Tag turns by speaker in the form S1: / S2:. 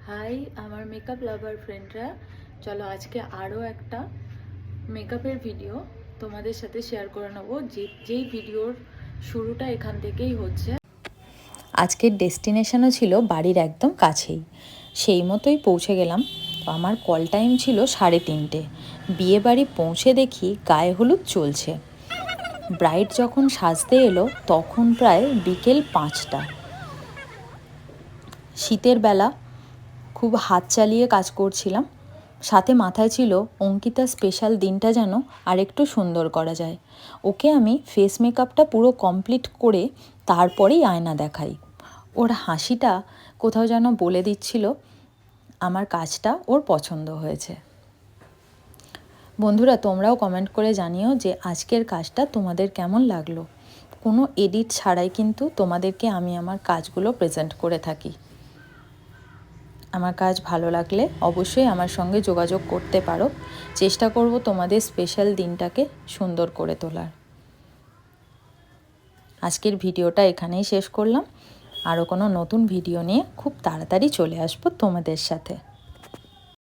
S1: High আমার makeup লাভার ফ্রেন্ডরা, চলো আজকে আরও একটা মেকআপের ভিডিও তোমাদের সাথে শেয়ার করে নেবো। যেই ভিডিওর শুরুটা এখান থেকেই হচ্ছে।
S2: আজকের ডেস্টিনেশনও ছিল বাড়ির একদম কাছেই, সেই মতোই পৌঁছে গেলাম। আমার কল টাইম ছিল 3:30। বিয়ে বাড়ি পৌঁছে দেখি গায়ে হলুদ চলছে। ব্রাইড যখন সাজতে এলো তখন প্রায় বিকেল 5টা। শীতের বেলা খুব হাত চালিয়ে কাজ করছিলাম, সাথে মাথায় ছিল অঙ্কিতা স্পেশাল দিনটা যেন আরেকটু সুন্দর করা যায়। ওকে আমি ফেস মেকআপটা পুরো কমপ্লিট করে তারপরেই আয়না দেখাই। ওর হাসিটা কোথাও যেন বলে দিচ্ছিল আমার কাজটা ওর পছন্দ হয়েছে। বন্ধুরা, তোমরাও কমেন্ট করে জানিও যে আজকের কাজটা তোমাদের কেমন লাগলো। কোনো এডিট ছাড়াই কিন্তু তোমাদেরকে আমি আমার কাজগুলো প্রেজেন্ট করে থাকি। আমার কাজ ভালো লাগলে অবশ্যই আমার সঙ্গে যোগাযোগ করতে পারো। চেষ্টা করব তোমাদের স্পেশাল দিনটাকে সুন্দর করে তোলার। আজকের ভিডিওটা এখানেই শেষ করলাম। আরও কোনো নতুন ভিডিও নিয়ে খুব তাড়াতাড়ি চলে আসবো তোমাদের সাথে।